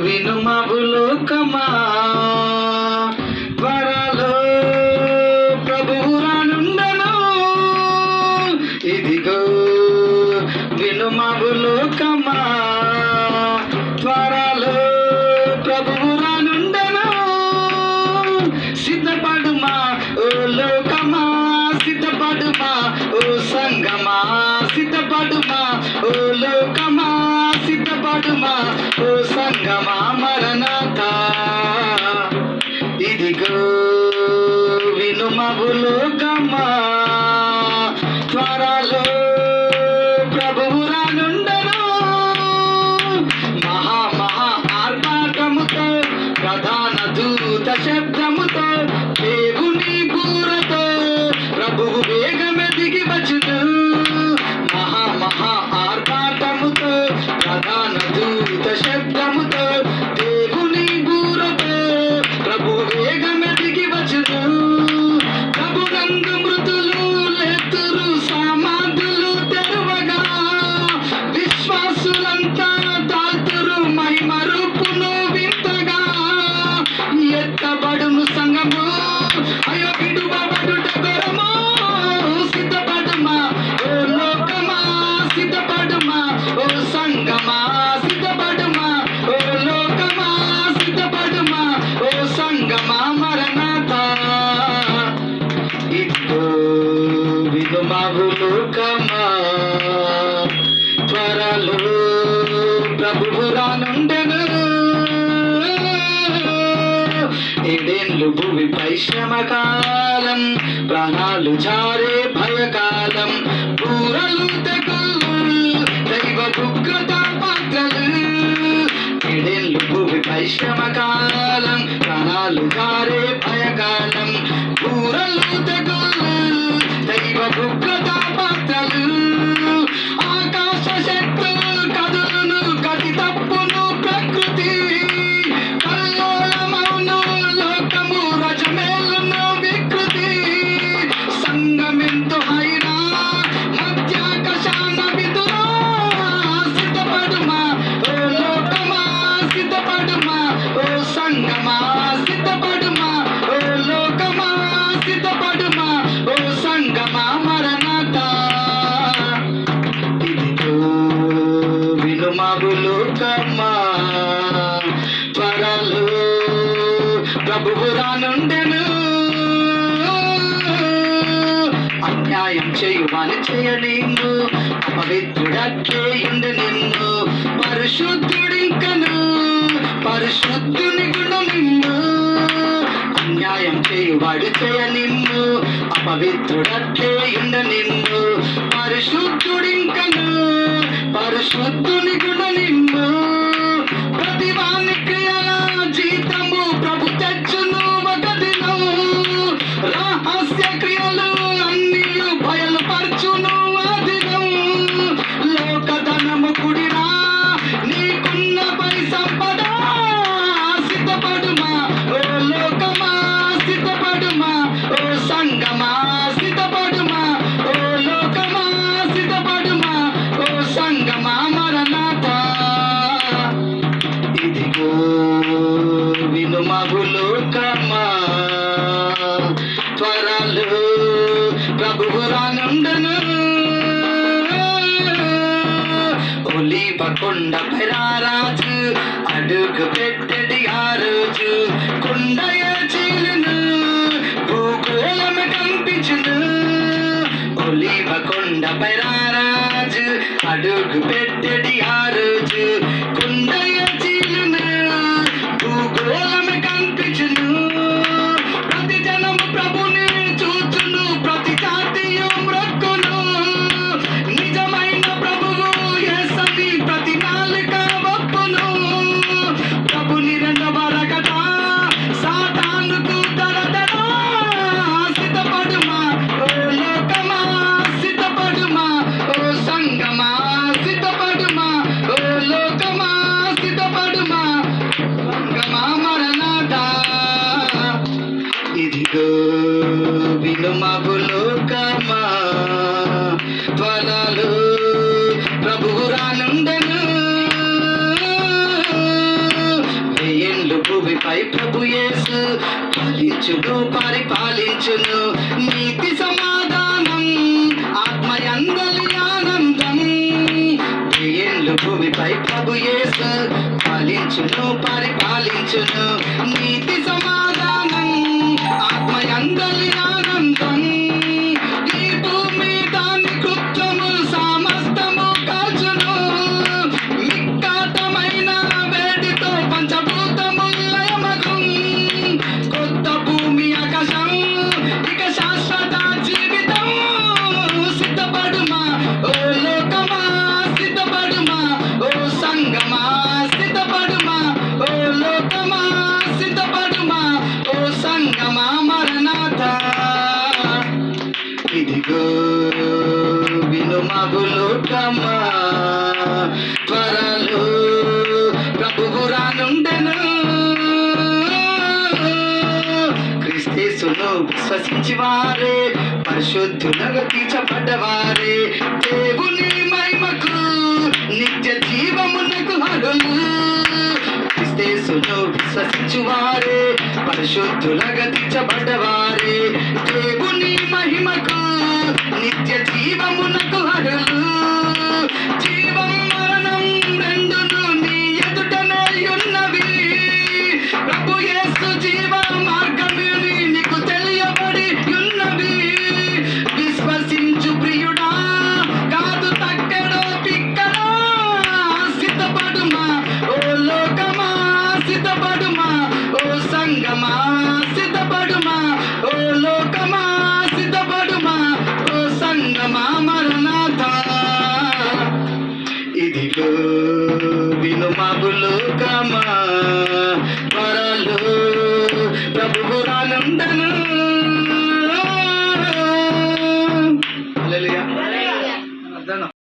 వినుమ భూలోకమా, త్వరలో ప్రభువు రానుండెను. ఇదిగో వినుమ భూలోకమా, త్వరలో ప్రభువు రానుండెను. సిద్ధపడుమా ఓ లోకమా, సిద్ధపడుమా ఓ సంగమా, సిద్ధపడుమా ఓ లోకమా, సిద్ధపడుమా ఓ సంగమా. మరణాత ఇదిగో వినుమ భూలోకమా, త్వరలో ప్రభువు రానుండెను. మహా మహా ఆర్భాటముతో, ప్రధాన దూత శబ్దముతో, దేవుని బూరతో ప్రభువు వేగమే దిగి వచ్చును. మహా మహా ఆర్భాటముతో, ప్రధాన దూత శబ్దముతో, దేవుని బూరతో ప్రభువు వేగమే దిగి వచ్చును. ప్రభునందు మృతులు లేతురు, సమాధులు తెరువగా, విశ్వాసులంతా తాల్తురు, మహిమ రూపును వింతగా. ఎత్తబడును సంగము, అయ్యో విడువబడుట గొరము. సిద్ధపడుమా ఓ లోకమా, సిద్ధపడుమా ఓ సంగమా, సిద్ధపడుమా ఓ లోకమా, సిద్ధపడుమా ఓ సంగమా. మరణాత ఇదిగో వినుమ భూలోకమా, త్వరలో ప్రభువు రానుండెను. ఏడేండ్లు భూమిపై శ్రమకాలం, ప్రాణాలు జారే భయకాలం, బూరలు తెగులు, దైవ ఉగ్రత పాత్రలు. ఏడేండ్లు భూమిపై శ్రమకాలం, ప్రాణాలు జారే భయకాలం, బూరలు తెగులు, దైవ ఉగ్రత పాత్రలు. ఆకాశ శక్తులు కదులును, గతి తప్పును ప్రకృతి, కల్లోలమౌను లోకము, రజమేలును వికృతి. సంగమెంతో హైరా, మధ్యాకాశాన విదురా. సిద్ధపడుమా ఓ లోకమా, సిద్ధపడుమా ఓ సంగమా, సిద్ధపడుమా ఓ లోకమా, సిద్ధపడుమా ఓ సంగమా. మరణాత ఇదిగో వినుమ భూలోకమా, త్వరలో ప్రభువు రానుండెను. అన్యాయం చేయువాని చేయనిమ్ము, అపవిత్రుడట్లే ఉండు నిన్ను. పరిశుద్ధుడింకను, పరిశుద్ధుని గుణమిమ్ము. అన్యాయం చేయువాడు చేయనిమ్ము, అపవిత్రుడట్లే ఉండు నిన్ను. పరిశుద్ధుడింకను, పరిశుద్ధుని గుణమిమ్ము. ప్రతివాని క్రియల జీతము ప్రభు తెచ్చును ఒక దినం. రహస్య క్రియలు అన్నీ బయలుపరచును ఆ దినం. లోకధనము కుడిరా, నీకున్న పై సంపద. సిద్ధపడుమా ఓ లోకమా, సిద్ధపడుమా ఓ సంగమా, సిద్ధపడుమా ఓ లోకమా, సిద్ధపడుమా ఓ సంగమా. మరణాత ఇదిగో వినుమ భూలోకమా, త్వరలో ప్రభువు రానుండెను. ఒలీవ కొండపై రారాజు, అడుగు పెట్టెడి ఆ రోజు. కొండయ చీలును, భూగోళము కంపించును. ఒలీవ కొండపై రారాజు, అడుగు పెట్టెడి ఆ రోజు. కొండయ చీలును, భూగోళము కంపించును. ప్రతి జనము ప్రభుని చూచును, ప్రతి జాతియు మ్రొక్కును. నిజమైన ప్రభువు యేసని ప్రతి నాలుక ఒప్పును. ప్రభుని రెండవ రకట, సాతానుకు దరదర. సిద్ధపడుమా ఓ లోకమా, సిద్ధపడుమా ఓ సంగమా, సిద్ధపడుమా పాలించును పరిపాలించును నీతి సమాధానం ఆత్మయందలి ఆనందం ఏళ్ళు భూమిపై ప్రభు యేసు పాలించును పరిపాలించును నీతి సమాధానం ఆత్మయందలి ఆనందం ఈ భూమి దాని కృత్యములు సమస్తము కాల్చును మిక్కాటమైన వేడితో పంచభూతములు లయమగు కొత్త భూమి ఆకాశం ఇక శాశ్వత జీవితం సిద్ధపడుమా ఓ లోకమా సిద్ధపడుమా ఓ సంగమా సిద్ధపడుమా ఓ లోకమా సిద్ధపడుమా ఓ సంగమా మరణాత ఇదిగో వినుమగు లోకమా త్వరలో ప్రభువు రానుండెను క్రీస్తేసును విశ్వసించి వారే పరిశుద్ధులుగా తీర్చబడ్డవారే దేవుని మహిమకు నిత్య జీవమునకు అర్హులు క్రీస్తేసును విశ్వసించి వారే పరిశుద్ధులుగా తీర్చబడ్డవారే దేవుని మహిమకు నిత్య జీవమునకు అర్హులు జీవం మరణం రెండును నీ ఎదుటనే ఉన్నవి ప్రభు యేసు జీవ మార్గముని నీకు తెలియబడి ఉన్నవి విశ్వసించు ప్రియుడా కాదు తక్కడో పిక్కడో సిద్ధపడుమా ఓ లోకమా సిద్ధపడుమా ఓ సంగమా సిద్ధపడుమా ఓ లోకమా సిద్ధపడుమా ఓ సంగమా మరణాత ఇదిగో వినుమగు లోకమా త్వరలో ప్రభువు రానుండెను